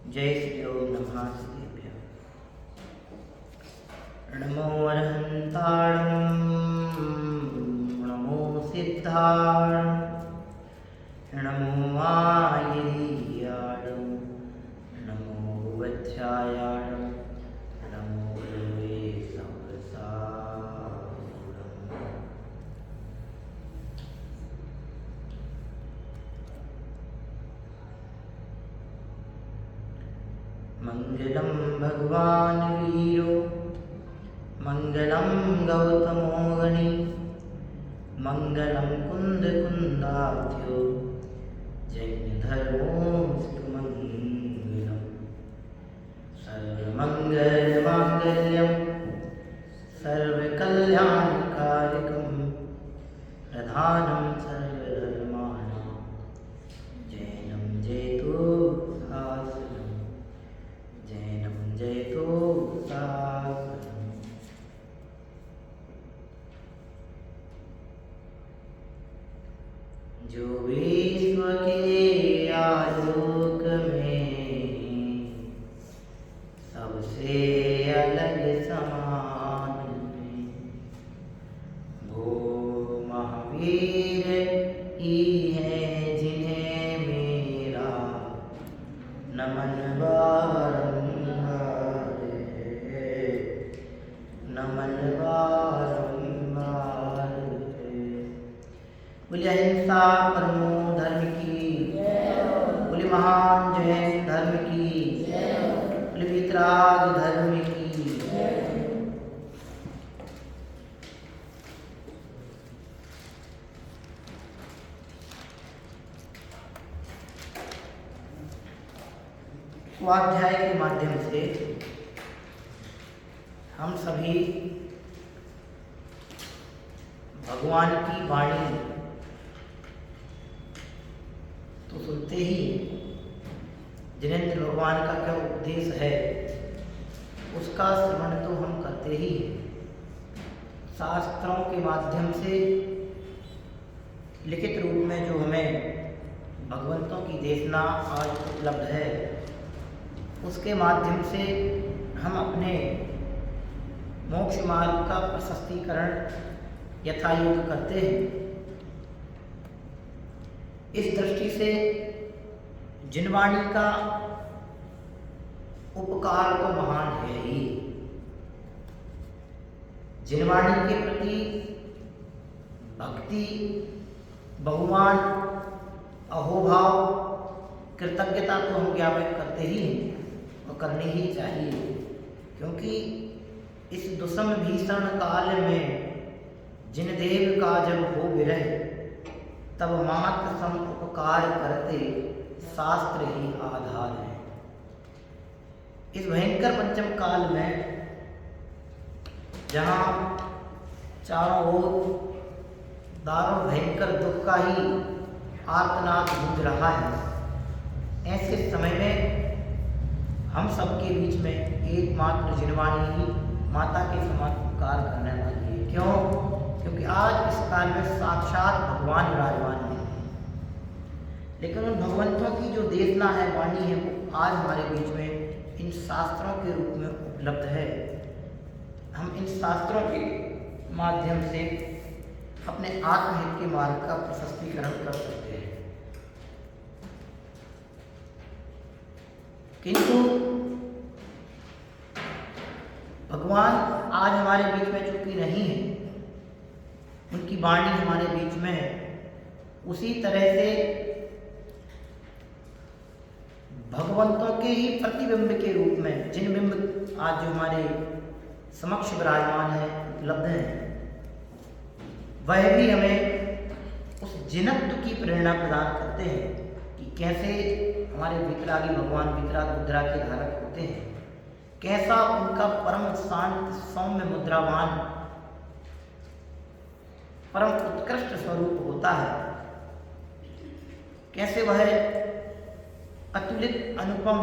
जय श्री ओम नमः सिद्धेभ्यः। नमो अरहन्ताणं नमो सिद्धाणं नमो आयर्याणं नमो वज्रायाणं नमो गुरुवे सहस्राणम्। मंगलम भगवान वीरो मंगलम गौतमो गणि मंगलम कुंद कुंदाध्यो जैन धर्मोस्तु मंगलम। सर्वमंगल मांगल्यम सर्वकल्याणकारिकम प्रधानम सर्वधर्माणां जैनं जयतु शासनम्। जैनं जयतु शासनम्। जो विश्व के आलोक में सबसे अलग समान है, वो महावीर ही है जिन्हें मेरा नमन बारंबार है, नमन बारंबार है। बोलिए अहिंसा परमो धर्म की, बोलिए महान जैन धर्म की, बोलिए वीतराग धर्म की। स्वाध्याय के माध्यम से हम सभी भगवान की वाणी तो सुनते ही, जिनेंद्र भगवान का क्या उपदेश है उसका श्रवण तो हम करते ही हैं। शास्त्रों के माध्यम से लिखित रूप में जो हमें भगवंतों की देशना आज उपलब्ध है, उसके माध्यम से हम अपने मोक्ष मार्ग का प्रशस्तीकरण यथायोग्य करते हैं। इस दृष्टि से जिनवाणी का उपकार तो महान है ही। जिनवाणी के प्रति भक्ति, बहुमान, अहोभाव, कृतज्ञता तो हम ज्ञापित करते ही हैं और करनी ही चाहिए, क्योंकि इस दुषम भीषण काल में जिन देव का जब हो विरह, तब मात्र सम उपकार करते शास्त्र ही आधार है। इस भयंकर पंचम काल में जहाँ चारों ओर दारुण भयंकर दुख का ही आर्तनाद गूंज रहा है, ऐसे समय में हम सबके बीच में एकमात्र जिनवाणी ही माता के समान उपकार करने वाली है। क्यों? क्योंकि आज इस काल में साक्षात भगवान विराजमान है। लेकिन उन भगवंतों की जो देशना है, वाणी है, वो आज हमारे बीच में इन शास्त्रों के रूप में उपलब्ध है। हम इन शास्त्रों के माध्यम से अपने आत्महित के मार्ग का प्रशस्तीकरण कर सकते हैं। किंतु भगवान आज हमारे बीच में चूंकि नहीं है, उनकी वाणी हमारे बीच में है, उसी तरह से भगवंतों के ही प्रतिबिंब के रूप में जिन बिंब आज जो हमारे समक्ष विराजमान है, उपलब्ध है, वह भी हमें उस जिनत्व की प्रेरणा प्रदान करते हैं कि कैसे हमारे वितरागी भगवान वितराग मुद्रा के धारक होते हैं, कैसा उनका परम शांत सौम्य मुद्रावान परम उत्कृष्ट स्वरूप होता है, कैसे वह अतुलित अनुपम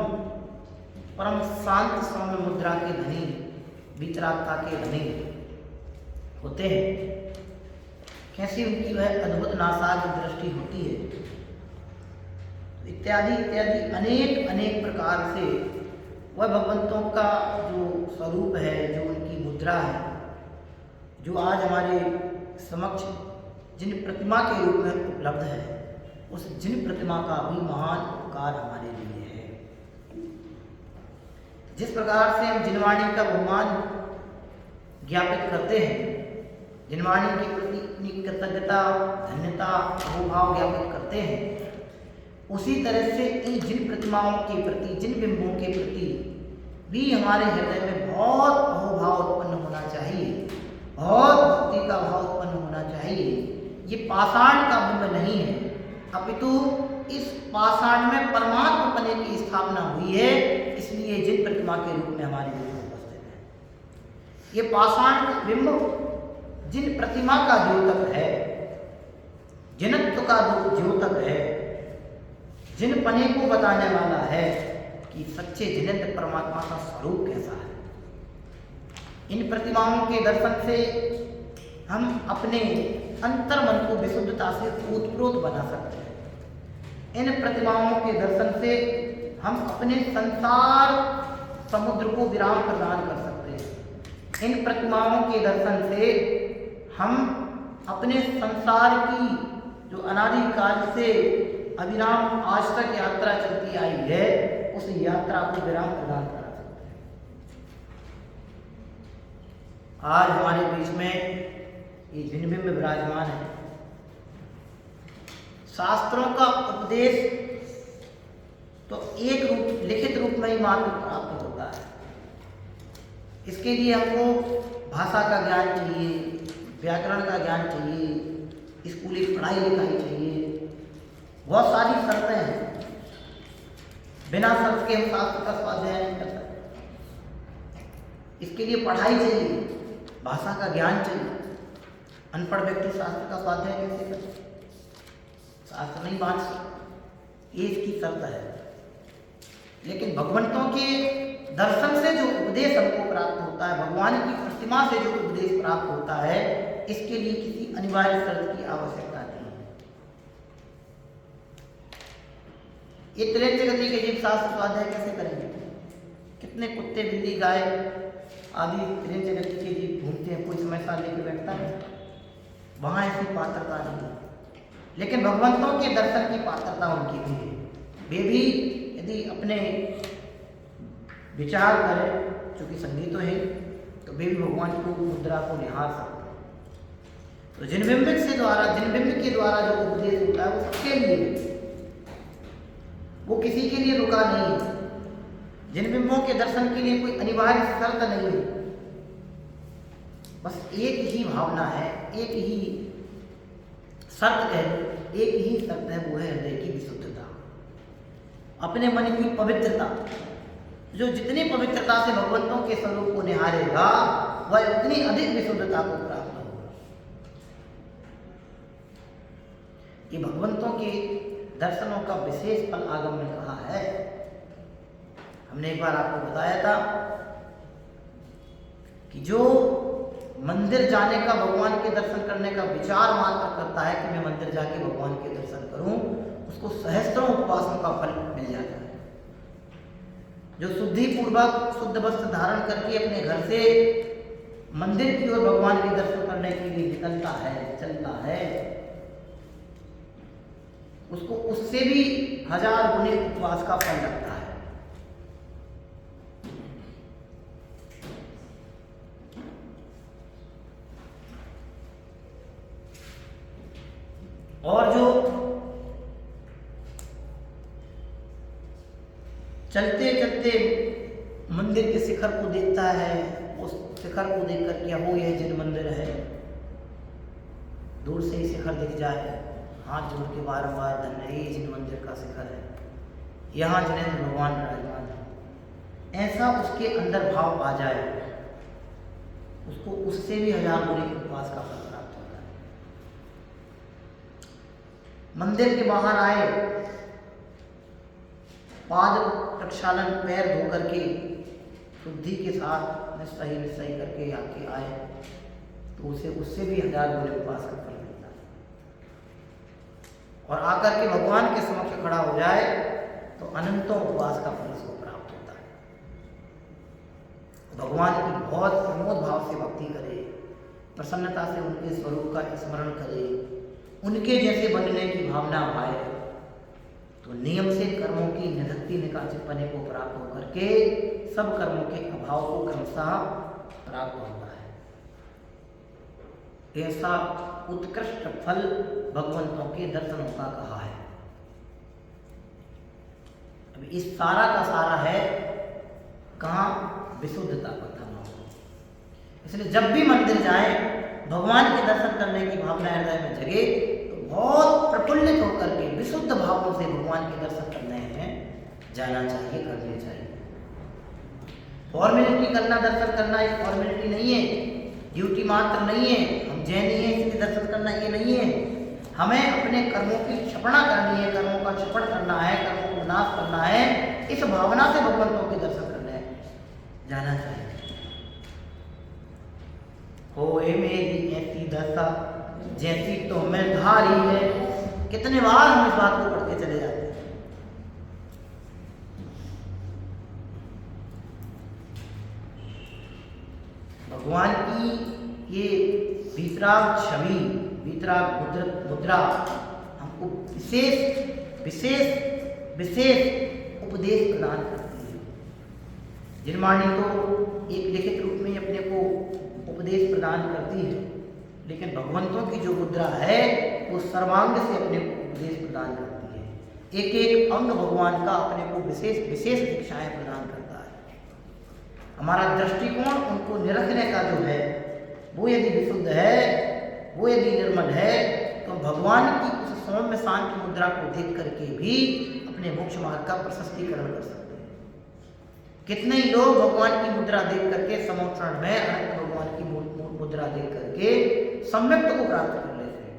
परम शांत सौम्य मुद्रा के धनी, वितरागता के धनी होते हैं, कैसी उनकी वह अद्भुत नासाग्र दृष्टि होती है। इत्यादि इत्यादि अनेक अनेक प्रकार से वह भगवंतों का जो स्वरूप है, जो उनकी मुद्रा है, जो आज हमारे समक्ष जिन प्रतिमा के रूप में उपलब्ध है, उस जिन प्रतिमा का भी महान उपकार हमारे लिए है। जिस प्रकार से हम जिनवाणी का बहुमान ज्ञापित करते हैं, जिनवाणी के प्रति अपनी कृतज्ञता, धन्यता, अहोभाव ज्ञापित करते हैं, उसी तरह से इन जिन प्रतिमाओं के प्रति, जिन बिंबों के प्रति भी हमारे हृदय में बहुत अहोभाव उत्पन्न होना चाहिए, बहुत भक्ति का भाव उत्पन्न होना चाहिए। ये पाषाण का बिंब नहीं है, अपितु इस पाषाण में परमात्मा पने की स्थापना हुई है, इसलिए जिन प्रतिमा के रूप में हमारे बीच में उपस्थित है। ये पाषाण का बिंब जिन प्रतिमा का द्योतक है, जिनत्व का द्योतक है, जिन पने को बताने वाला है कि सच्चे जिनेंद्र परमात्मा का स्वरूप कैसा है। इन प्रतिमाओं के दर्शन से हम अपने अंतर मन को विशुद्धता से ओतप्रोत बना सकते हैं। इन प्रतिमाओं के दर्शन से हम अपने संसार समुद्र को विराम प्रदान कर सकते हैं। इन प्रतिमाओं के दर्शन से हम अपने संसार की जो अनादिकाल से अविराम आज तक यात्रा चलती आई है, उस यात्रा को विराम प्रदान करा सकते हैं। आज हमारे बीच में ये जिनबिंब विराजमान है। शास्त्रों का उपदेश तो एक रूप, लिखित रूप में ही मात्र प्राप्त होता है। इसके लिए हमको भाषा का ज्ञान चाहिए, व्याकरण का ज्ञान चाहिए, स्कूली पढ़ाई लिखाई चाहिए, बहुत सारी शर्तें हैं। बिना शर्त के हम शास्त्र का स्वाध्याय नहीं कर सकते। इसके लिए पढ़ाई चाहिए, भाषा का ज्ञान चाहिए। अनपढ़ व्यक्ति शास्त्र का स्वाध्याय कैसे कर सकते? शास्त्र नहीं बांट सकते, ये इसकी शर्त है। लेकिन भगवंतों के दर्शन से जो उपदेश हमको प्राप्त होता है, भगवान की प्रतिमा से जो उपदेश प्राप्त होता है, इसके लिए किसी अनिवार्य शर्त की आवश्यकता नहीं है। ये त्रियंच गति के जीव शास्त्र स्वाध्याय कैसे करेंगे? कितने कुत्ते, बिल्ली, गाय आदि त्रियंच गति के जीव घूमते हैं, कोई समय साल लेकर बैठता है? वहां ऐसी पात्रता नहीं है। लेकिन भगवंतों के दर्शन की पात्रता उनकी भी है। वे भी यदि अपने विचार करें, चूंकि संगीत तो है, तो वे भी भगवान को मुद्रा को निहार सकते हैं। तो जिनबिंब के द्वारा जो उपदेश होता है वो सबके लिए है, वो किसी के लिए रुका नहीं है। जिनबिंबों के दर्शन के लिए कोई अनिवार्य शर्त नहीं है, बस एक ही भावना है, एक ही शर्त है, एक ही शर्त है, वो है हृदय की विशुद्धता, अपने मन की पवित्रता। जो जितनी पवित्रता से भगवंतों के स्वरूप को निहारेगा, वह उतनी अधिक विशुद्धता को प्राप्त होगा। ये भगवंतों के दर्शनों का विशेष फल आगम में कहा है। हमने एक बार आपको बताया था कि जो मंदिर जाने का, भगवान के दर्शन करने का विचार मात्र करता है कि मैं मंदिर जाके भगवान के दर्शन करूं, उसको सहस्त्रों उपवासों का फल मिल जाता है। जो शुद्धि पूर्वक शुद्ध वस्त्र धारण करके अपने घर से मंदिर की ओर भगवान के दर्शन करने के लिए निकलता है, चलता है, उसको उससे भी 1000 गुने उपवास का फल लगता है। और जो चलते चलते मंदिर के शिखर को देखता है, उस शिखर को देख कर क्या हो, यह जिन मंदिर है, दूर से ही शिखर दिख जाए, हाथ जोड़ के बारंबार धन्य, ये जिन मंदिर का शिखर है, यहाँ जिनेंद्र भगवान विराजमान है, ऐसा उसके अंदर भाव आ जाए, उसको उससे भी 1000 गुने उपवास का फल प्राप्त होता है। मंदिर के बाहर आए, पाद प्रक्षालन, पैर धो करके शुद्धि के साथ निस्सही करके आके आए, तो उसे उससे भी 1000 गुने उपवास का फल मिलता है। और आकर के भगवान के समक्ष खड़ा हो जाए तो अनंतों उपवास का फल उसको प्राप्त होता है। भगवान की बहुत प्रमोद भाव से भक्ति करे, प्रसन्नता से उनके स्वरूप का स्मरण करे, उनके जैसे बनने की भावना आए, तो नियम से कर्मों की निवृत्ति निकाचितपने को प्राप्त होकर के सब कर्मों के अभाव को क्रमशः प्राप्त होता है। ऐसा उत्कृष्ट फल भगवंतों के दर्शनों का कहा है। अब इस सारा का सारा है कहाँ? विशुद्धता प्रथम। इसलिए जब भी मंदिर जाए, भगवान के दर्शन करने की भावना हृदय में जगे तो बहुत प्रफुल्लित होकर के विशुद्ध भावों से भगवान के दर्शन करने में जाना चाहिए, करने चाहिए। फॉर्मेलिटी करना, दर्शन करना एक फॉर्मेलिटी नहीं है, ड्यूटी मात्र नहीं है, हम जैनी हैं इसलिए दर्शन करना ये नहीं है। हमें अपने कर्मों की क्षपणा करनी है, कर्मों का क्षपण करना है, कर्मों को नाश करना है, इस भावना से भगवंतों के दर्शन करने जाना चाहिए। होए मेरी ऐसी दशा जैसी तो मैं धारी है। कितने बार हम इस बात को पढ़ते चले जाते हैं। भगवान की ये वीतराग छवि, वीतराग मुद्रा हमको विशेष विशेष विशेष उपदेश प्रदान करती है। जिनवाणी तो एक लिखित रूप में अपने को उपदेश प्रदान करती है, लेकिन भगवंतों की जो मुद्रा है वो सर्वांग से अपने को उपदेश प्रदान करती है। एक एक अंग भगवान का अपने को विशेष विशेष शिक्षाएं प्रदान करता है। हमारा दृष्टिकोण उनको निरखने का जो है वो यदि विशुद्ध है, वो यदि निर्मल है, तो भगवान की उस सौम्य शांत मुद्रा को देख करके भी अपने मोक्ष मार्ग का प्रशस्तीकरण कर सकते हैं। कितने ही लोग भगवान की मुद्रा देख करके समोक्षण में अनंत भगवान की मुद्रा देख करके सम्यक्त को प्राप्त कर लेते हैं।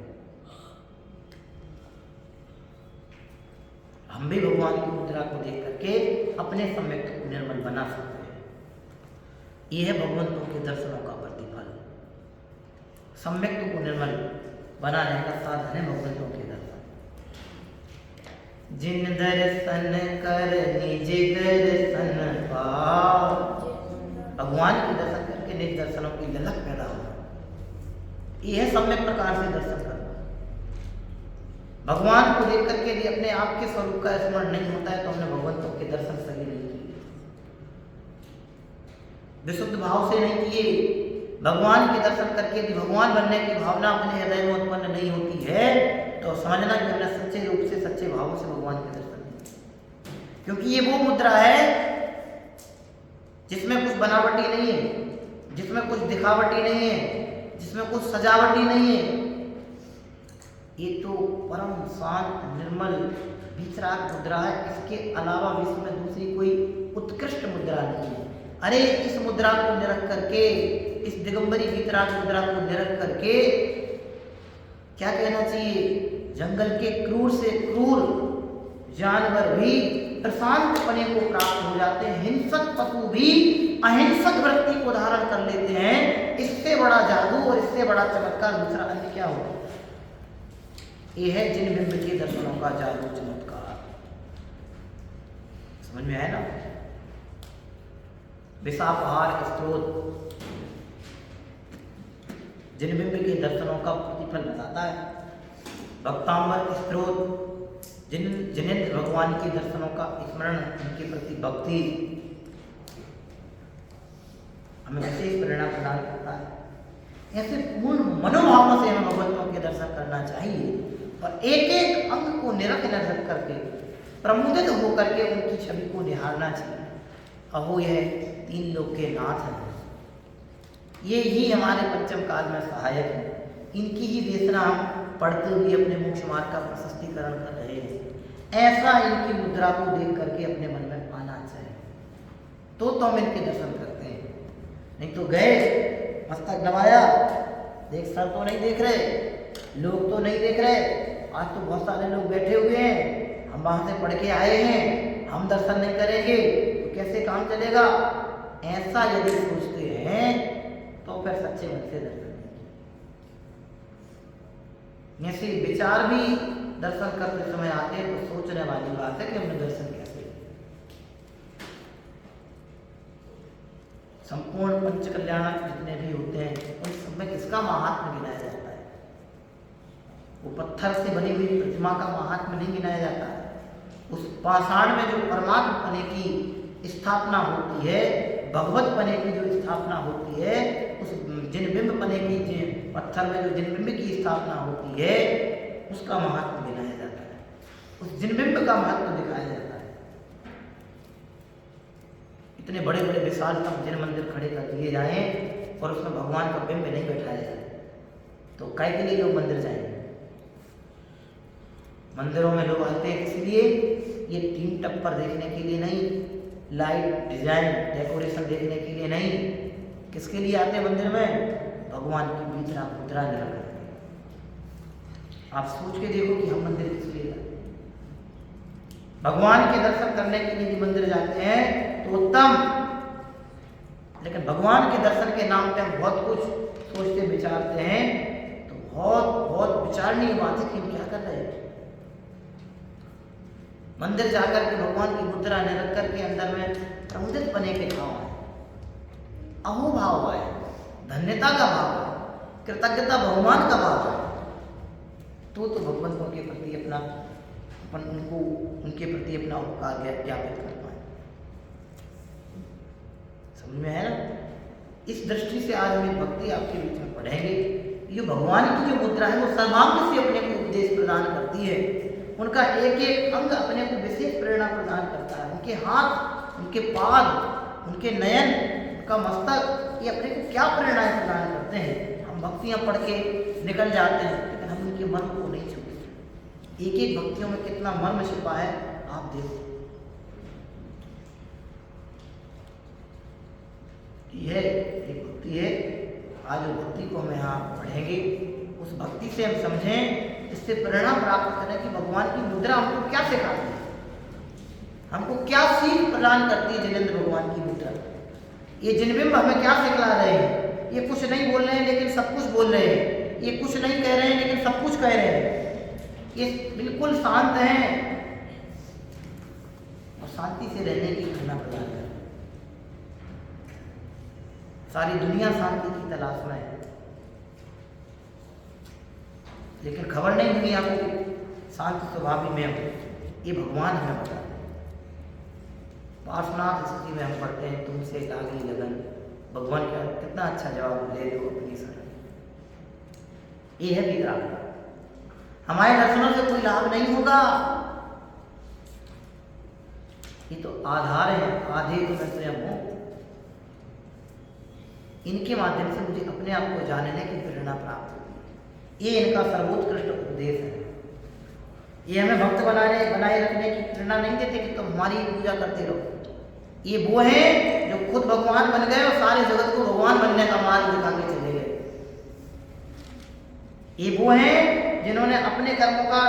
हम भी भगवान की मुद्रा को देख करके अपने सम्यक्त को निर्मल बना सकते हैं। यह है भगवंतों के दर्शनों का प्रतिफल। सम्यक्त को निर्मल बनाने का साधन है भगवंतों के दर्शन। जिन दर्शन कर निज दर्शन पाओ, भगवान के दर्शन करके निज दर्शनों की ललक पैदा हो। यह है सम्यक प्रकार से दर्शन करना। भगवान को देख करके यदि अपने आप के स्वरूप का स्मरण नहीं होता है तो हमने भगवंतों के दर्शन सही नहीं किए, विशुद्ध भाव से नहीं किए। भगवान के दर्शन करके यदि भगवान बनने की भावना अपने हृदय में उत्पन्न नहीं होती है तो समझना कि हमने सच्चे रूप से, सच्चे भावों से भगवान के दर्शन नहीं। क्योंकि ये वो मुद्रा है जिसमें कुछ बनावटी नहीं है, जिसमें कुछ दिखावटी नहीं है, जिसमें कुछ सजावटी नहीं है। ये तो परम शांत निर्मल विचराग मुद्रा है। इसके अलावा विश्व में दूसरी कोई उत्कृष्ट मुद्रा नहीं है। अरे इस मुद्रा को निरख करके, इस दिगंबरी वितराग मुद्रा को निरख करके क्या कहना चाहिए, जंगल के क्रूर से क्रूर जानवर भी प्रशांतपने को प्राप्त हो जाते हैं। हिंसक पशु भी अहिंसक वृत्ति को धारण कर लेते हैं। इससे बड़ा जादू और इससे बड़ा चमत्कार दूसरा अन्य क्या होगा। यह है जिन बिंब के दर्शनों का जादू चमत्कार। समझ में आया ना। विषापहार स्त्रोत जिन बिंब के दर्शनों का प्रतिफल बताता है। भक्तांबर स्त्रोत जिनेंद्र भगवान के दर्शनों का स्मरण, उनके प्रति भक्ति हमें विशेष प्रेरणा प्रदान करता है। ऐसे पूर्ण मनोभावों से हमें भगवंतों के दर्शन करना चाहिए और एक एक अंग को निरख करके प्रमुदित होकर के उनकी छवि को निहारना चाहिए। अहो यह तीन लोक के नाथ हैं, ये ही हमारे पंचम काल में सहायक है। इनकी ही देशना हम पढ़ते हुए अपने मोक्ष मार्ग का प्रशस्तीकरण कर रहे हैं। ऐसा इनकी मुद्रा को देख करके अपने मन में आना चाहिए, तो हम इनके दर्शन करते हैं। नहीं तो गए मस्तक दबाया, देख सर तो नहीं देख रहे, लोग तो नहीं देख रहे। आज तो बहुत सारे लोग बैठे हुए हैं, हम वहां से पढ़ के आए हैं, हम दर्शन नहीं करेंगे तो कैसे काम चलेगा। ऐसा यदि सोचते हैं तो फिर सच्चे मन से दर्शन नहीं। ऐसे विचार भी दर्शन करते समय आते हैं तो सोचने वाली बात है कि हमने दर्शन कैसे। संपूर्ण पंच कल्याणक जितने भी होते हैं उन सब में किसका महात्म्य गिनाया जाता है? वो पत्थर से बनी हुई प्रतिमा का महात्म्य नहीं गिनाया जाता है। उस पाषाण में जो परमात्म पने की स्थापना होती है, भगवत पने की जो स्थापना होती है, उस जिनबिंब पने की पत्थर में जो जिनबिंब की स्थापना होती है, उसका महात्म्य गिनाया जाता है, उस जिनबिंब का महत्व दिखाया जाता है। इतने बड़े बड़े विशालतम जिन मंदिर खड़े कर दिए जाएं और उसमें भगवान का बिंब नहीं बैठाया जाए तो काय के लिए लोग मंदिर जाएंगे? मंदिरों में लोग आते हैं इसलिए ये तीन टप्पर देखने के लिए नहीं, लाइट डिजाइन डेकोरेशन देखने के लिए नहीं, किसके लिए आते हैं मंदिर में? भगवान की मुद्रा मुद्रा निरंतर। आप सोच के देखो कि हम मंदिर किस लिए जाते हैं? भगवान के दर्शन करने के लिए भी मंदिर जाते हैं तो उत्तम, लेकिन भगवान के दर्शन के नाम पे हम बहुत कुछ सोचते विचारते हैं तो बहुत बहुत विचारणीय बात है कि हम क्या कर रहे हैं। मंदिर जाकर के भगवान की मुद्रा न रख करके अंदर में प्रमुदित बने के भाव है, अहोभाव है, धन्यता का भाव है, कृतज्ञता बहुमान का भाव है, तो भगवंतों के प्रति अपना उनको उनके प्रति अपना उपकार ज्ञापित कर पाए। समझ में है ना? इस दृष्टि से आज हम भक्ति आपके बीच में पढ़ेंगे। ये भगवान की जो मुद्रा है वो सर्वांग से अपने को उपदेश प्रदान करती है। उनका एक एक अंग अपने को विशेष प्रेरणा प्रदान करता है। उनके हाथ, उनके पाद, उनके नयन, उनका मस्तक, ये अपने को क्या प्रेरणाएं प्रदान करते हैं। हम भक्तियां पढ़ के निकल जाते हैं लेकिन हम उनके मन को नहीं छूते। एक एक भक्तियों में कितना मर्म छिपा है आप देखो। यह एक भक्ति है। आज जो भक्ति को हम यहाँ पढ़ेंगे उस भक्ति से हम समझें, इससे प्रेरणा प्राप्त करें कि भगवान की मुद्रा हमको क्या सिखाती है, हमको क्या सीख प्रदान करती है। जिनेंद्र भगवान की मुद्रा, ये जिनबिंब हमें क्या सिखला रहे हैं? ये कुछ नहीं बोल रहे हैं लेकिन सब कुछ बोल रहे हैं, ये कुछ नहीं कह रहे हैं लेकिन सब कुछ कह रहे हैं, ये बिल्कुल शांत हैं और शांति से रहने की प्रेरणा प्रदान करें। सारी दुनिया शांति की तलाश में है लेकिन खबर नहीं दुनिया को शांत स्वभावी में हो, ये भगवान हमें बताते हैं। पार्श्वनाथ स्थिति में हम पढ़ते हैं, तुमसे लागी लगन, भगवान का कितना अच्छा जवाब ले लो अपनी शरण। ये है विग्रह। हमारे दर्शनों से कोई लाभ नहीं होगा, ये तो आधार है, आधे तो मैं स्वयं हूं। इनके माध्यम से मुझे अपने आप को जानने की प्रेरणा प्राप्त होती है। ये इनका सर्वोत्कृष्ट उपदेश है। ये हमें भक्त बनाए रखने की प्रेरणा नहीं देते कि तुम हमारी पूजा करते रहो। ये वो है जो खुद भगवान बन गए और सारे जगत को भगवान बनने का मार्ग दिखा के चले गए। ये वो है जिन्होंने अपने कर्मों का,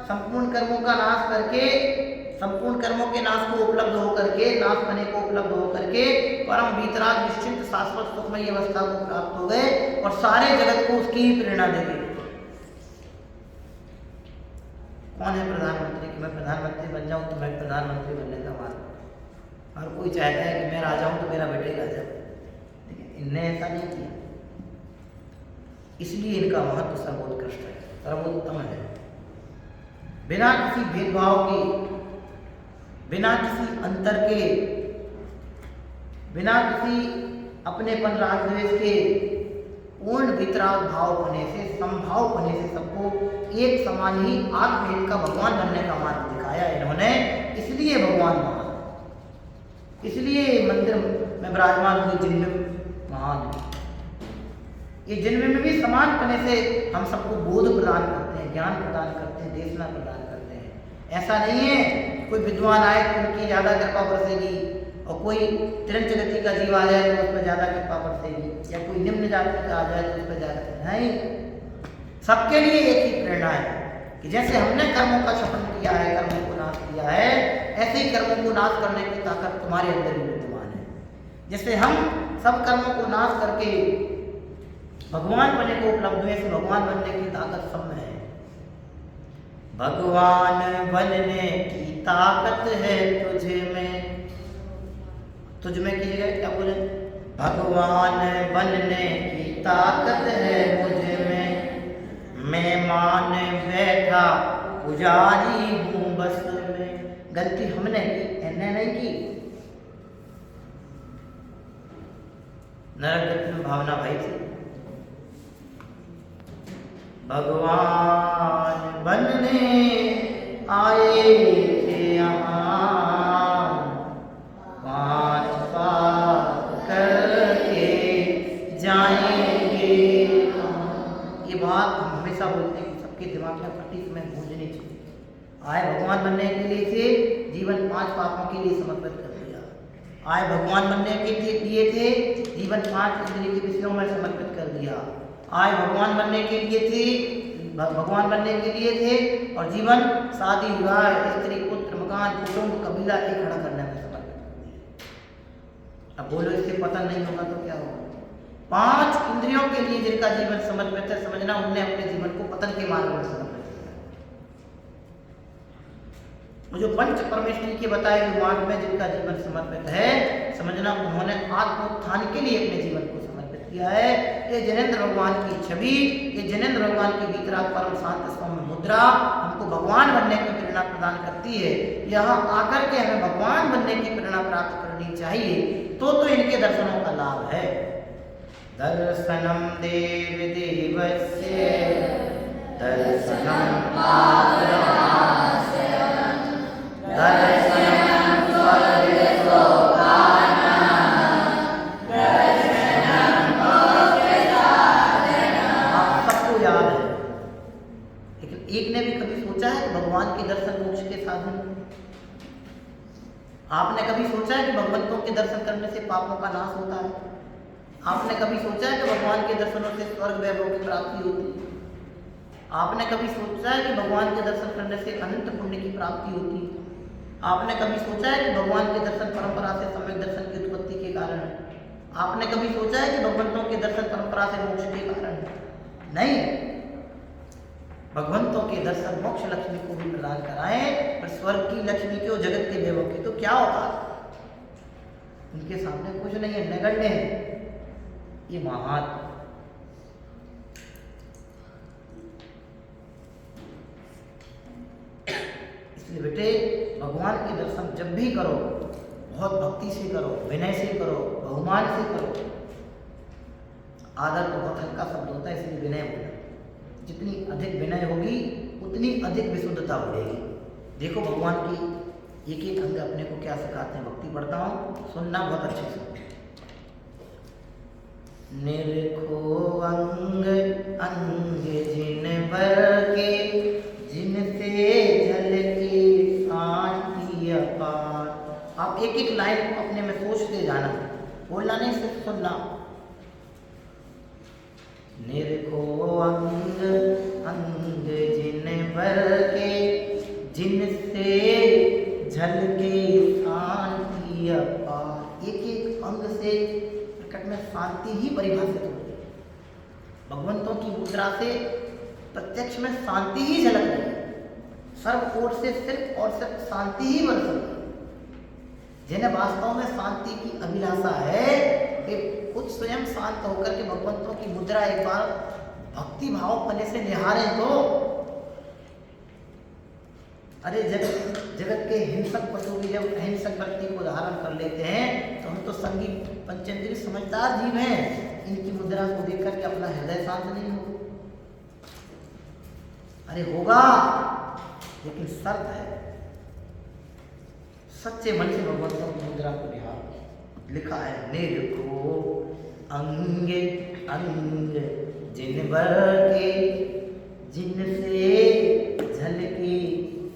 संपूर्ण कर्मों का नाश करके, संपूर्ण कर्मों के नाश को उपलब्ध होकर के, नाश बने को उपलब्ध होकर के परम वीतराग निश्चिंत शाश्वत सुखमयी अवस्था को प्राप्त हो गए और सारे जगत को उसकी ही प्रेरणा दे गए। कौन है प्रधानमंत्री कि मैं प्रधानमंत्री बन जाऊं तो मैं प्रधानमंत्री बनने का मार्ग। हर कोई चाहता है कि मैं राजा हूं तो मेरा बेटे राजा, लेकिन इनने ऐसा नहीं किया। इसलिए इनका महत्व सर्वोत्कृष्ट है, सर्वोत्तम है। बिना किसी भेदभाव के, बिना किसी अंतर के, बिना किसी अपनेपन राग द्वेष के, पूर्ण वितराग भाव होने से, समभाव होने से सबको एक समान ही आत्मभेद का भगवान बनने का मार्ग दिखाया इन्होंने। इसलिए भगवान महान, इसलिए मंदिर में विराजमान हुए जिनबिंब महान है। ये जिनबिंब भी समान पने से हम सबको बोध प्रदान करते हैं, ज्ञान प्रदान करते हैं, देशना प्रदान करते हैं। ऐसा नहीं है कोई विद्वान आए तो उनकी ज़्यादा कृपा बरसेगी और कोई तिरंच गति का जीव आ जाए तो उस पर ज़्यादा कृपा बरसेगी, या कोई निम्न जाति का आ जाए तो उस पर ज़्यादा नहीं। सबके लिए एक ही प्रेरणा है कि जैसे हमने कर्मों का शपथ किया है, कर्मों को नाश किया है, ऐसे ही कर्मों को नाश करने की ताकत तुम्हारे अंदर भी विद्यमान है। जैसे हम सब कर्मों को नाश करके भगवान बनने को उपलब्ध हुए, ऐसे भगवान बनने की ताकत सब में है। भगवान बनने की ताकत है तुझ में की जगह क्या बोले? भगवान बनने की ताकत है मुझ में, मैं मान बैठा पुजारी हूँ बस में। गलती हमने की, इन्हें नहीं की। नरक गति में भावना भाई थी। भगवान बनने आए थे यहाँ, 5 पाप करके जाएंगे। ये बात हम हमेशा बोलते हैं कि सबके दिमाग में फटी में गूंजनी चाहिए। आए भगवान बनने के लिए थे, जीवन 5 पापों के लिए समर्पित कर दिया। आए भगवान बनने के लिए थे, जीवन 5 इंद्रिय के विषयों में समर्पित कर दिया। आए भगवान बनने के लिए थे, भगवान बनने के लिए थे और जीवन शादी विवाह स्त्री पुत्र मकान कुटुंब कबीला एक खड़ा करने में समर्पित कर दिया। अब बोलो इससे पतन नहीं होगा तो क्या होगा? 5 इंद्रियों के लिए जिनका जीवन समर्पित है, समझना उनने अपने जीवन को पतन के मार्ग में समर्पित किया। जो पंच परमेष्ठी के बताए हुए मार्ग में जिनका जीवन समर्पित है, समझना उन्होंने आत्मोत्थान के लिए अपने जीवन को समर्पित किया है। ये जनेंद्र भगवान की छवि, ये जनेंद्र भगवान की वितराग परम शांत सौम्य मुद्रा हमको भगवान बनने की प्रेरणा प्रदान करती है। यहाँ आकर के हमें भगवान बनने की प्रेरणा प्राप्त करनी चाहिए, तो इनके दर्शनों का लाभ है। दर्शनम देव देवस्य दर्शनम भगवान के दर्शन मोक्ष के साधन। आपने कभी सोचा है कि भगवंतों के दर्शन करने से पापों का नाश होता है? आपने कभी सोचा है कि भगवान के दर्शनों से स्वर्ग वैभव की प्राप्ति होती है? आपने कभी सोचा है कि भगवान के दर्शन करने से अनंत पुण्य की प्राप्ति होती है? आपने कभी सोचा है कि भगवान के दर्शन परंपरा से सम्यक दर्शन की उत्पत्ति के कारण है? आपने कभी सोचा है कि भगवंतों के दर्शन परंपरा से मोक्ष के कारण है? नहीं। भगवंतों के दर्शन मोक्ष लक्ष्मी को भी प्रदान कराएं, पर स्वर्ग की लक्ष्मी के और जगत के वैभव की तो क्या होगा? उनके सामने कुछ नहीं है, नगण्य है। ये महात्मा इसलिए बेटे भगवान के दर्शन जब भी करो, बहुत भक्ति से करो, विनय से करो, बहुमान से करो। आदर तो बहुत हल्का शब्द होता है, इसलिए विनय बोला। जितनी अधिक विनय होगी उतनी अधिक विशुद्धता बढ़ेगी। देखो भगवान की एक एक अंग अपने को क्या सिखाते हैं। भक्ति पढ़ता हूँ, सुनना बहुत अच्छे से। निरखो अंग अंग जिन बर के, जिनसे झलके शांति अपार। आप एक एक लाइन को अपने में सोचते जाना, बोलना नहीं, सिर्फ सुनना। निरखो अंग अंग जिन बर के, जिनसे झलके शांति अपार। एक एक अंग से प्रकट में शांति ही परिभाषित होती है। भगवंतों की मुद्रा से प्रत्यक्ष में शांति ही झलक रही है। सर्व ओर से सिर्फ और सिर्फ शांति ही बरस रही है। जिन्हें वास्तव में शांति की अभिलाषा है, वे खुद स्वयं शांत होकर के भगवंतों की मुद्रा एक बार भक्ति भाव पने से निहारें तो। अरे जगत के हिंसक पशु भी जब अहिंसक व्यक्ति को धारण कर लेते हैं, तो हम तो संगी पंचेंद्रिय समझदार जीव हैं। इनकी मुद्रा को देख करके अपना हृदय शांत नहीं होगा। अरे होगा, लेकिन शर्त है, सच्चे मन से भगवंतों की मुद्रा को निहार। लिखा है निरखो अंग अंग जिन बर के, जिनसे झलके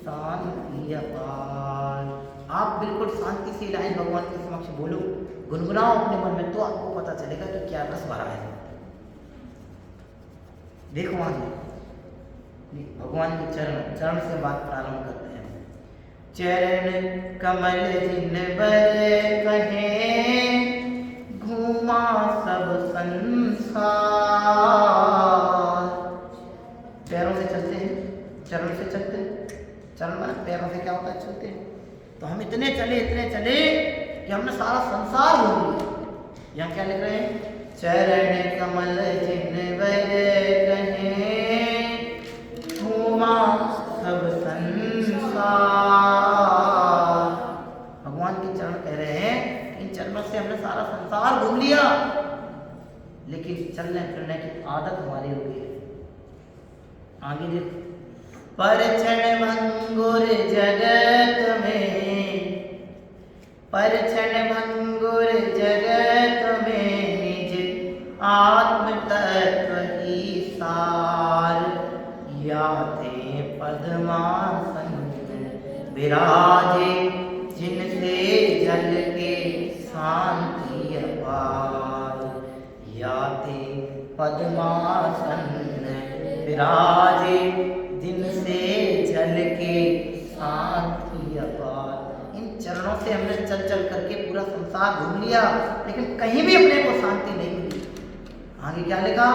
शांति अपार। आप बिल्कुल शांति से लाइन भगवान के समक्ष बोलो, गुनगुनाओ अपने मन में, तो आपको पता चलेगा कि क्या रस भरा है। देखो आगे भगवान के चरण से बात प्रारंभ करते हैं। चरण कमल जिन बर कहें, घूमा सब संसार। पैरों से चलते हैं, चरण से चलते हैं। चरण माने पैरों से क्या होता है, चलते हैं। तो हम इतने चले कि हमने सारा संसार घूम लिया। यहाँ क्या लिख रहे हैं? चरण कमल जिनवर कहे घूमा सब संसार। भगवान के चरण कह रहे हैं इन चरणों से हमने सारा संसार घूम लिया, लेकिन चलने फिरने की आदत हमारी हो गई है। आगे देखो, पर क्षण भंगुर जगत में, पर क्षण भंगुर जगत में निज आत्म तत्व ही सार। याते पद्मासन विराजे जिनसे जल के शांति अपार। याते पद्मासन विराजे जिनसे जल के शांति अपार। इन चरणों से हमने चल चल करके पूरा संसार घूम लिया, लेकिन कहीं भी अपने को शांति नहीं मिली। आगे क्या लिखा?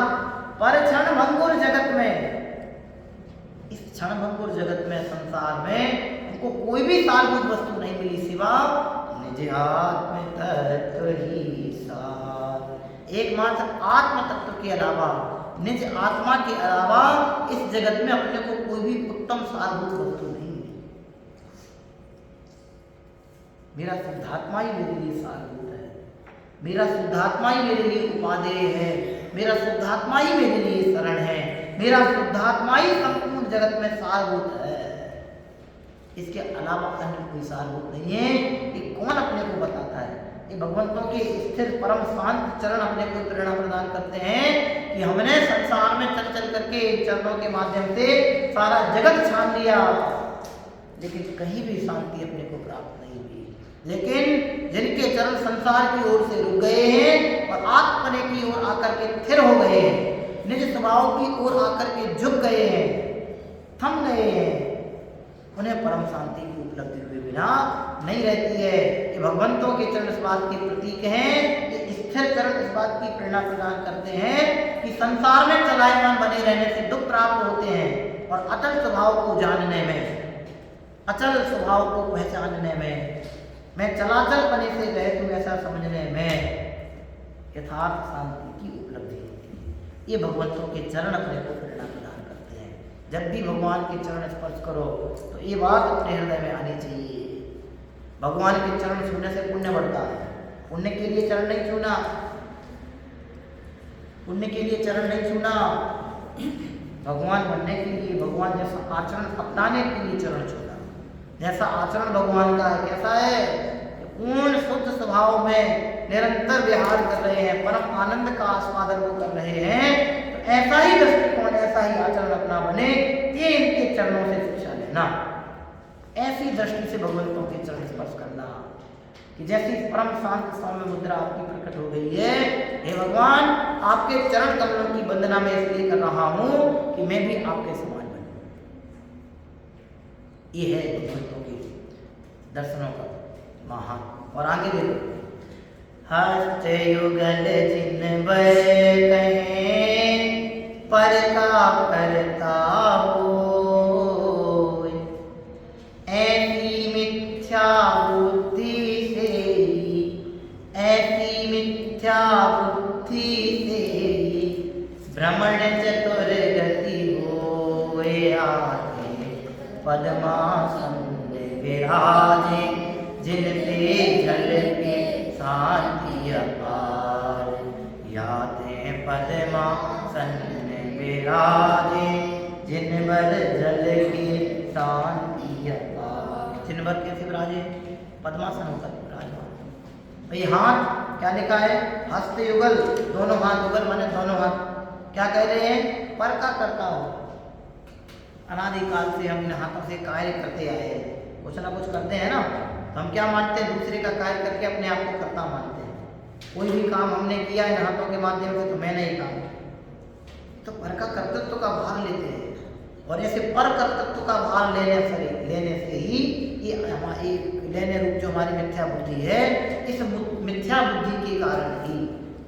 पर क्षण भंगुर जगत में, इस क्षण भंगुर जगत में, संसार में हमको कोई भी सारभूत वस्तु नहीं मिली सिवा निज आत्म तत्व ही सार। एकमात्र आत्म तत्व के अलावा, निज आत्मा के अलावा इस जगत में अपने को कोई भी उत्तम सारभूत वस्तु नहीं मिली। मेरा शुद्धात्मा ही मेरे लिए सारभूत है, मेरा शुद्धात्मा ही मेरे लिए उपादेय है, मेरा शुद्धात्मा ही मेरे लिए शरण है, मेरा शुद्धात्मा ही संपूर्ण जगत में सारभूत है। इसके अलावा अन्य कोई सारभूत नहीं है। ये कौन अपने को बताता है? ये भगवंतों के स्थिर परम शांत चरण अपने को प्रेरणा प्रदान करते हैं कि हमने संसार में चल चल करके चरणों के माध्यम से सारा जगत छान लिया, लेकिन कहीं भी शांति अपने को प्राप्त नहीं हुई। लेकिन जिनके चरण संसार की ओर से रुक गए हैं और आत्मने की ओर आकर के स्थिर हो गए हैं, निज स्वभाव की ओर आकर के झुक गए हैं, थम गए हैं, उन्हें परम शांति की उपलब्धि हुए बिना नहीं रहती है। ये भगवंतों के चरण इस बात के प्रतीक हैं। ये स्थिर चरण इस बात की प्रेरणा प्रदान करते हैं कि संसार में चलायमान बने रहने से दुख प्राप्त होते हैं, और अचल स्वभाव को जानने में, अचल स्वभाव को पहचानने में, मैं चलाचल बने से रह तुम ऐसा समझने में यथार्थ शांति की उपलब्धि होती है। ये भगवंतों के चरण अपने को प्रेरणा प्रदान करते हैं। जब भी भगवान के चरण स्पर्श करो तो ये बात अपने हृदय में आनी चाहिए, भगवान के चरण छूने से पुण्य बढ़ता है। पुण्य के लिए चरण नहीं छूना, पुण्य के लिए चरण नहीं छूना, भगवान बनने के लिए, भगवान जैसा आचरण अपनाने के लिए चरण छूना। जैसा आचरण भगवान का है, कैसा है? पूर्ण शुद्ध स्वभाव में निरंतर विहार कर रहे हैं, परम आनंद का आस्वादन वो कर रहे हैं, तो ऐसा ही दृष्टिकोण, ऐसा ही आचरण अपना बने, ये इनके चरणों से शिक्षा लेना। ऐसी दृष्टि से भगवंतों के चरण स्पर्श करना कि जैसी परम शांत सौम्य मुद्रा आपकी प्रकट हो गई है, हे भगवान आपके चरण कमलों की वंदना मैं इसलिए कर रहा हूँ कि मैं भी आपके समान बनूं। ये है भगवंतों के दर्शनों का महान। और आगे देखो, हस्त युगल जिनवर कहें पर का करता हो, ऐसी मिथ्या बुद्धि से, ऐसी मिथ्या बुद्धि से भ्रमण चतुर गति होए आते पद्मासन विराजे जिनसे जल के शांति अपार। याते पद्मासन विराजे जिनवर जल के शांति अपार। जिनवर कैसे विराजे? पद्मासन होकर विराजमान। भाई हाथ क्या लिखा है? हस्त युगल, दोनों हाथ, युगल माने दोनों हाथ। क्या कह रहे हैं? पर का करता हो। अनादिकाल से हम इन हाथों से कार्य करते आए हैं, कुछ ना कुछ करते हैं ना, तो हम क्या मानते हैं? दूसरे का कार्य करके अपने आप को कर्ता मानते हैं। कोई भी काम हमने किया इन हाथों के माध्यम से तो मैंने ही काम, तो पर का कर्तृत्व का भार लेते हैं। और ऐसे पर कर्तृत्व का भार लेने से ही ये हमारी लेने रूप जो हमारी मिथ्या बुद्धि है, इस मिथ्या बुद्धि के कारण ही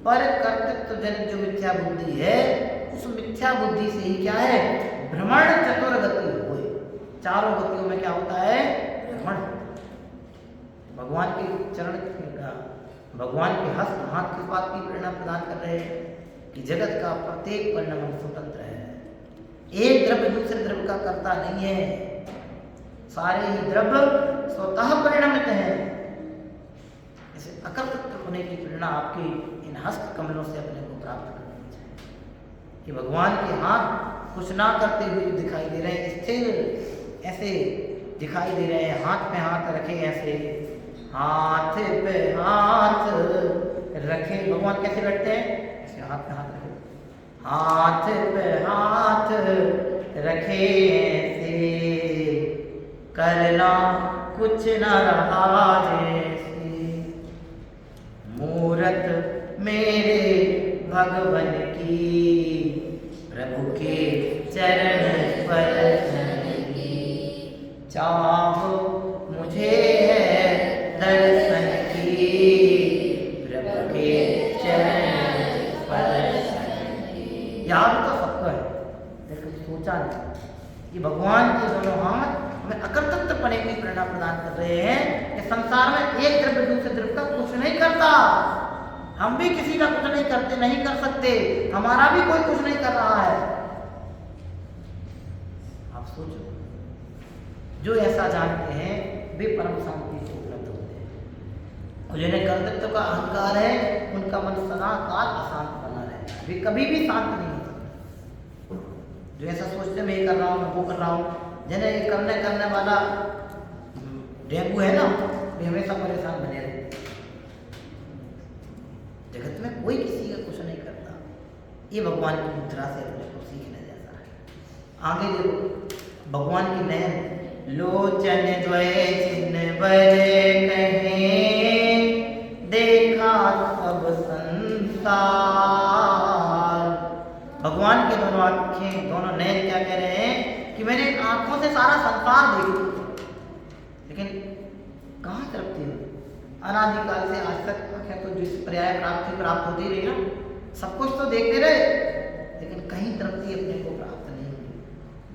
पर कर्तृत्व जनित जो मिथ्या बुद्धि है, उस मिथ्या बुद्धि से ही क्या है? भ्रमण चतुर गति हुए। चारों गतियों में क्या होता है? भ्रमण। भगवान के चरण भगवान के हस्त हाथ किस बात की प्रेरणा प्रदान कर रहे हैं कि जगत का प्रत्येक परिणाम स्वतंत्र है, एक द्रव्य दूसरे द्रव्य का कर्ता नहीं है, सारे ही द्रव्य स्वतः परिणमित हैं। इसे अकर्तृत्व होने की प्रेरणा आपके इन हस्त कमलों से अपने को प्राप्त करनी चाहिए कि भगवान के हाथ कुछ ना करते हुए दिखाई दे रहे हैं, स्थिर ऐसे दिखाई दे रहे हैं, हाथ पे हाथ रखे ऐसे, हाथ पे हाथ रखे। भगवान कैसे बैठते हैं? ऐसे हाथ पे हाथ रखे, हाथ पे हाथ रखे ऐसे, करना कुछ न रहा जैसे, मूरत मेरे भगवन की, प्रभु के चरण स्पर्श की, चाहो मुझे है दर्शन की, प्रभु के चरण स्पर्श की। याद तो सबको है, लेकिन सोचा नहीं कि भगवान के दोनों हाथ हमें अकर्तृत्वपने की प्रेरणा प्रदान कर रहे हैं कि संसार में एक द्रव्य दूसरे द्रव्य का कुछ नहीं करता, हम भी किसी का कुछ नहीं करते, नहीं कर सकते, हमारा भी कोई कुछ नहीं कर रहा है। आप सोचो, जो ऐसा जानते हैं वे परम शांति से उपलब्ध होते हैं, और जिन्हें कर्तृत्व का अहंकार है उनका मन सदा काल अशांत बना रहता है, वे कभी भी शांत नहीं हो सकते। जो ऐसा सोचते मैं ये कर रहा हूँ, मैं वो कर रहा हूँ, जिन्हें ये करने वाला डेंगू है ना, वे हमेशा परेशान बने रहते। जगत में कोई किसी का कुछ नहीं करता, ये भगवान की मुद्रा से अपने को सीखने जैसा है। आगे देखो, भगवान की नयन लोचन द्वय चिन्ह बरे कहें, देखा सब संसार। भगवान के दोनों आंखें, दोनों नयन क्या कह रहे हैं कि मैंने आंखों से सारा संसार देख लिया, लेकिन कहाँ तृप्ति हुई? अनादिकाल से आज तक आंखें तो जिस पर्याय प्राप्त होती रही ना, सब कुछ तो देखते रहे, लेकिन कहीं तृप्ति अपने को प्राप्त नहीं हुई।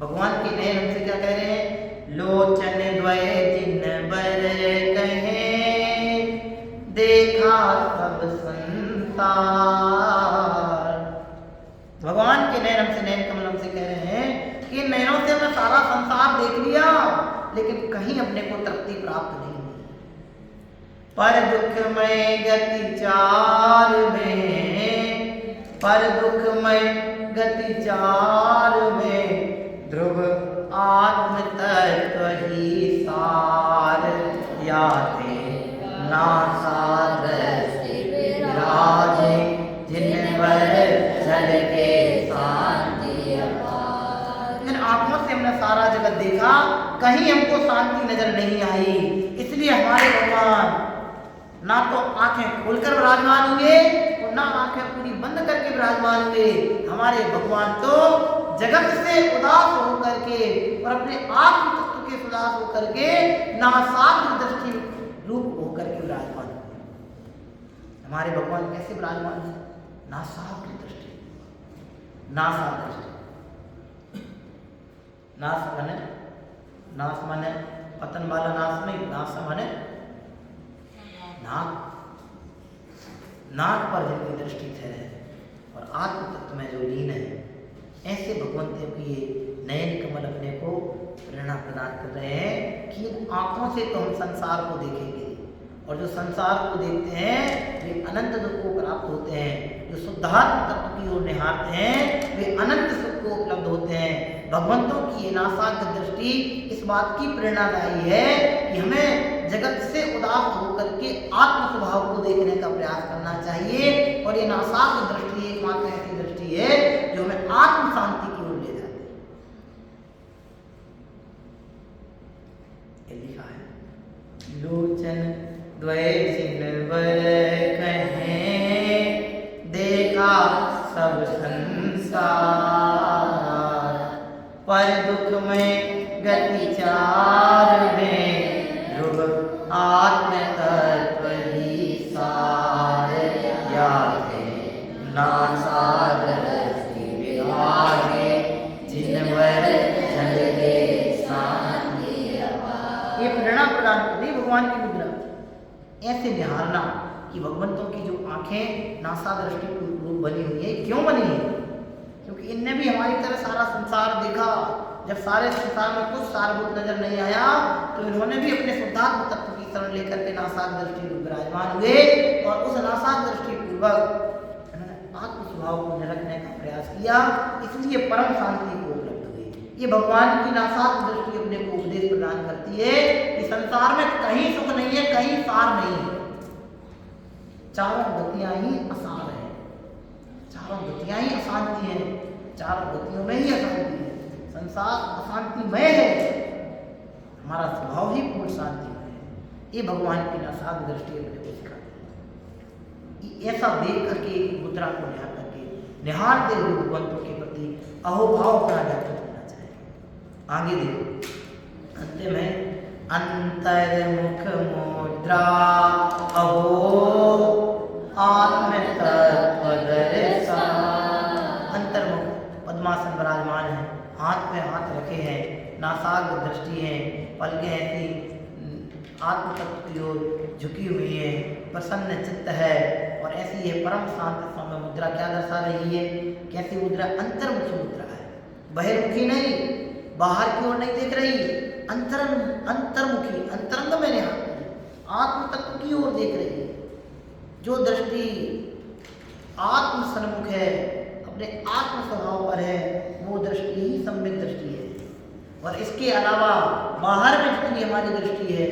भगवान के नयन हमसे क्या कह रहे हैं? लोचन द्वय जिन बर कहें, देखा सब संसार। भगवान के नयन हमसे, नयन कमल हमसे कह रहे हैं कि नयनों से हमने सारा संसार देख लिया, लेकिन कहीं अपने को तृप्ति प्राप्त नहीं हुई। पर दुखमय गति चार में, पर दुखमय गति चार में, ध्रुव आत्म तत्व ही सार, याते नासा दृष्टि विराजे, जिन पर झलके शांति अपार। इन आंखों से हमने सारा जगत देखा, कहीं हमको शांति नजर नहीं आई। इसलिए हमारे भगवान ना तो आंखें खोलकर विराजमान हुए और ना आंखें पूरी बंद करके विराजमान हुए। हमारे भगवान तो जगत से उदास होकर के और अपने आत्म तत्व के उदास होकर के नासाग्र दृष्टि रूप होकर के विराजमान हुए। हमारे भगवान कैसे विराजमान है? नासाग्र दृष्टि, नासा दृष्टि। नास माने पतन वाला नाश नहीं, नाश माने नाक, नाक पर जिनकी दृष्टि है और आत्म तत्व में जो लीन है, ऐसे भगवंत की ये नयन कमल अपने को प्रेरणा प्रदान कर रहे हैं कि आंखों से तो हम संसार को देखेंगे, और जो संसार को देखते हैं वे अनंत दुख को प्राप्त होते हैं। जो शुद्धात्म तत्व की ओर निहारते हैं वे अनंत सुख को उपलब्ध होते हैं। भगवंतों की ये नासाग्र दृष्टि इस बात की प्रेरणादायी है कि हमें जगत से उदास होकर के आत्म स्वभाव को देखने का प्रयास करना चाहिए, और ये नासाग्र दृष्टि एकमात्र ऐसी दृष्टि है जो हमें आत्म शांति की ओर ले जाती है। लिखा है, लोचन द्वय जिन बर कहें, देखा सब संसार, पर दुख में गति चार में, ध्रुव आत्म तत्व ही सार, याते नासा दृष्टि विराजे, जिन बर झलके शांति अपार। ये प्रेरणा प्रदान कर दी भगवान की मुद्रा, ऐसे निहारना कि भगवंतों की जो आंखें नासा दृष्टि रूप बनी हुई है, क्यों बनी है? क्योंकि इनने भी हमारी तरह सारा संसार देखा। जब सारे संसार में कुछ सारभूत नजर नहीं आया तो इन्होंने भी अपने शुद्धात्म तत्व की शरण लेकर के नासाक दृष्टि रूप विराजमान हुए और उस नासाक दृष्टि पूर्वक आत्म स्वभाव को निरखने का प्रयास किया, इसलिए परम शांति को उपलब्ध हुई। ये भगवान की नासाक दृष्टि अपने को उपदेश प्रदान करती है कि संसार में कहीं सुख नहीं है, कहीं सार नहीं है, चारों गतियां ही असार है, चारों गतियां ही अशांति है, चारों गतियों में ही अशांति है। संसार अशांतिमय है, हमारा स्वभाव ही पूर्ण शांतिमय है। ये भगवान की नासाक दृष्टि अपने को सिखाती है। ऐसा देख करके मुद्रा को निहार करके निहारते हुए भगवंतों के प्रति अहोभाव अपना व्यक्त करना चाहिए। आगे देखो, अंतिम है अंतर्मुख मुद्रा अहो आत्म तत्व दर्शन। अंतर्मुख पद्मासन विराजमान है, हाथ में हाथ रखे हैं, नासाग दृष्टि है, पलकें ऐसी आत्म तत्व की ओर झुकी हुई है, प्रसन्न चित्त है और ऐसी ये परम शांत सौम्य मुद्रा क्या दर्शा रही है? कैसी मुद्रा? अंतर्मुखी मुद्रा है, बहिर्मुखी नहीं, बाहर की ओर नहीं देख रही, अंतर्मुखी, अंतरंग में निहार आत्म तत्व की ओर देख रही है। जो दृष्टि आत्म सन्मुख है, अपने आत्म स्वभाव पर है, वो दृष्टि ही सम्यक दृष्टि है। और इसके अलावा बाहर में जितनी हमारी दृष्टि है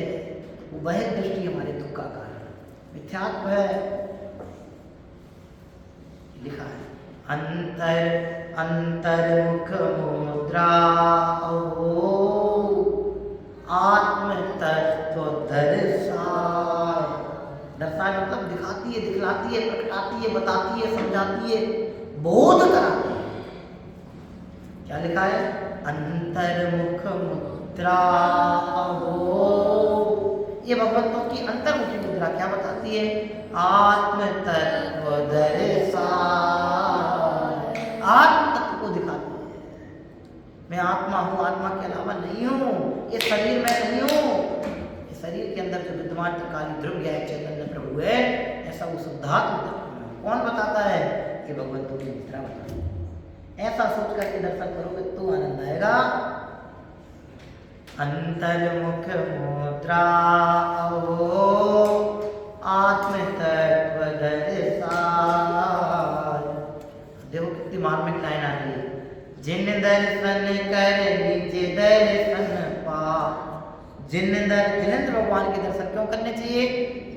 वो वह दृष्टि हमारे दुख का कारण मिथ्यात्व है। लिखा है अंतर्मुख मुद्रा आत्म तत्व दर्शाय। दर्शाय मतलब दिखाती है, दिखलाती है, प्रकटाती है, बताती है, समझाती है, बोध कराती है। क्या लिखा है? अंतर्मुख मुद्रा ये भगवंतों की अंतर्मुखी मुद्रा क्या बताती है? आत्म तत्व दर्शाय, आत्म तत्व को दिखाती है। मैं आत्मा हूँ, आत्मा के अलावा नहीं हूँ, ये शरीर में नहीं हूँ। ये शरीर के अंदर जो विद्यमान त्रिकाली ध्रुव या चैतन्य प्रभु है, ऐसा वो शुद्धात्म तत्व है। कौन बताता है? कि भगवंतों की मुद्रा बताती है। ऐसा सोच करके दर्शन करोगे तो आनंद आएगा। अंतर्मुख मुद्रा आत्म तत्व दर्शाय। देखो कितनी मार्मिक लाइन आ रही है। जिन दर्शन कर निज दर्शन पा। जिनेंद्र भगवान के दर्शन क्यों करने चाहिए?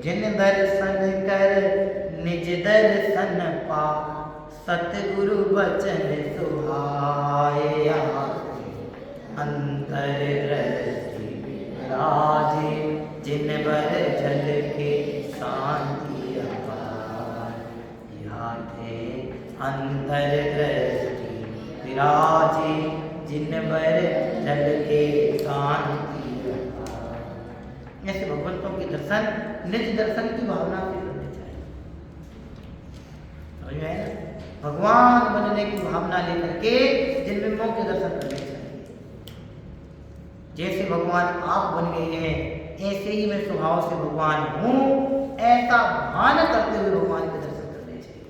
जिन दर्शन कर निज दर्शन पा, सतगुरु वचन सुहाए, अंतर दृष्टि राजे, जिन बर जल के शांति अपार। अंतर दृष्टि विराजे, जिन बर जल के शांति अपार। ऐसे भगवंतों के दर्शन निज दर्शन की भावना से करने चाहिए। समझ में आया? भगवान बनने की भावना लेकर के जिन बिंबों के दर्शन करने चाहिए। जैसे भगवान आप बन गए हैं, ऐसे ही मैं स्वभाव से भगवान हूँ, ऐसा भान करते हुए भगवान के दर्शन करने चाहिए।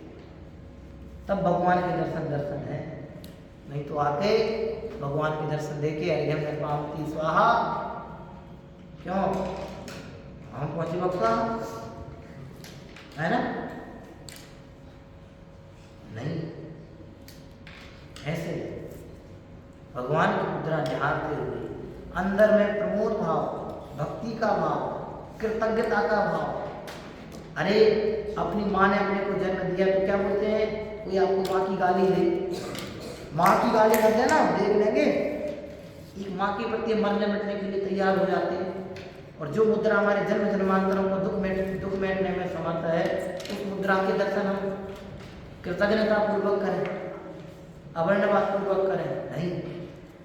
तब भगवान के दर्शन है। नहीं तो आके भगवान के दर्शन देके अर्घ्यम में पावती स्वाहा, क्यों हम पहुंचे बक्सा है ना? नहीं, ऐसे भगवान की मुद्रा निहारते हुए अंदर में प्रमोद भाव, भक्ति का भाव, कृतज्ञता का भाव। अरे अपनी माँ ने अपने को जन्म दिया तो क्या बोलते हैं? कोई आपको माँ की गाली दे, माँ की गाली कर देना, देख लेंगे एक माँ के प्रति मरने मिटने के लिए तैयार हो जाते हैं। और जो मुद्रा हमारे जन्म जन्मांतरों को दुख मेटने में समर्थ है, उस मुद्रा के दर्शन हम कृतज्ञता पूर्वक करें, अवर्णवाद पूर्वक करें? नहीं,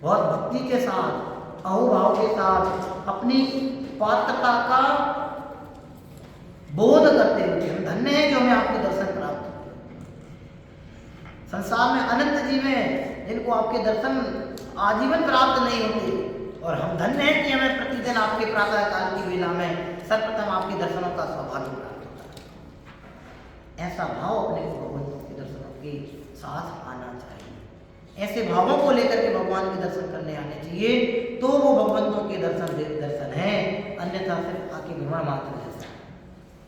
बहुत भक्ति के साथ, अहोभाव के साथ, अपनी पात्रता का बोध करते हुए हम धन्य हैं जो हमें आपके दर्शन प्राप्त हुए। संसार में अनंत जीव हैं जिनको आपके दर्शन आजीवन प्राप्त नहीं होते, और हम धन्य हैं कि हमें प्रतिदिन आपके प्रातः काल की वेला में सर्वप्रथम आपके दर्शनों का सौभाग्य प्राप्त होता है। ऐसा भाव अपने को भगवंतों के दर्शनों के साथ आना चाहिए। ऐसे भावों को लेकर के भगवान के दर्शन करने आने चाहिए, तो वो भगवंतों के दर्शन है। अन्यथा सिर्फ आके भ्रमण मात्र जैसा।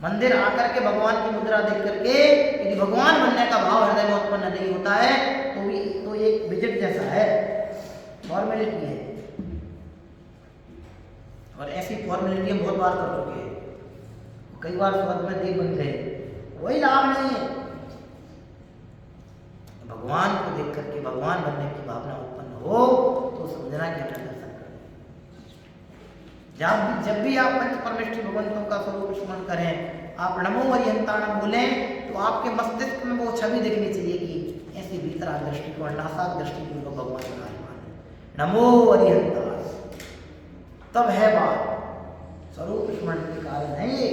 मंदिर आकर के भगवान की मुद्रा देख करके यदि भगवान बनने का भाव हृदय में उत्पन्न नहीं होता है तो एक विजिट जैसा है, फॉर्मेलिटी है। और ऐसी फॉर्मेलिटी हम बहुत बार कर चुके हैं, कई बार स्वर्ग में देव बन गए, कोई लाभ नहीं है। भगवान को देख करके भगवान बनने की भावना उत्पन्न हो तो समझना कि अपना दर्शन करें। जब भी आप पंच परमेष्ठी भगवंतों का स्वरूप स्मरण करें, आप नमो अरिहंताणम बोलें, तो आपके मस्तिष्क में वो छवि दिखनी चाहिए कि ऐसी भीतर दृष्टिकोण, नासाक दृष्टिकोण भगवान विराजमान है। नमो अरिहंताण, तब है बात, स्वरूप स्मरण के कारण है ये।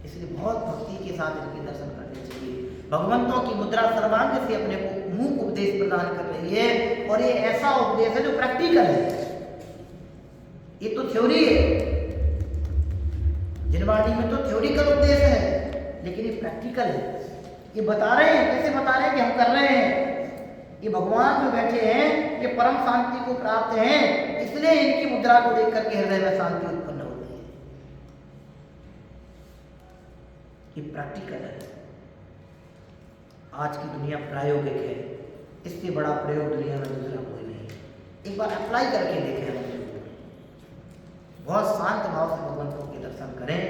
इसलिए बहुत भक्ति के साथ इनके दर्शन करने चाहिए। भगवंतों की मुद्रा सर्वांग से अपने को मूक उपदेश प्रदान कर रही है, और ये ऐसा उपदेश है जो प्रैक्टिकल है। ये तो थ्योरी है, जिनवाणी में तो थ्योरिकल उपदेश है, लेकिन ये प्रैक्टिकल है। ये बता रहे हैं, कैसे बता रहे हैं कि हम कर रहे हैं। ये भगवान जो बैठे हैं, ये परम शांति को प्राप्त हैं, इसलिए इनकी मुद्रा को देख करके हृदय में शांति उत्पन्न होती है। ये प्रैक्टिकल है। आज की दुनिया प्रायोगिक है, इससे बड़ा प्रयोग दुनिया में दूसरा कोई नहीं। एक बार अप्लाई करके देखें, बहुत शांत भाव से भगवंतों के दर्शन करें,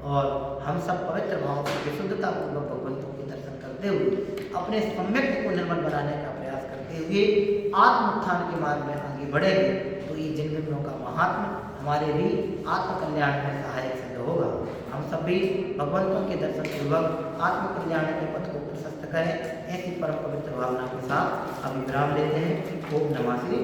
और हम सब पवित्र भाव से विशुद्धता पूर्वक भगवंतों के दर्शन करते हुए अपने सम्यक को निर्मल बनाने का प्रयास करते हुए आत्मोत्थान के मार्ग में आगे बढ़ेंगे, तो ये जिन विघ्नों का महात्मा हमारे भी आत्मकल्याण में सहायक सिद्ध होगा। हम सब भी भगवंतों के दर्शन पूर्वक आत्मकल्याण के पथ को प्रशस्त करें। ऐसी परम पवित्र भावना के साथ अभी विराम लेते हैं। ओम नमः श्री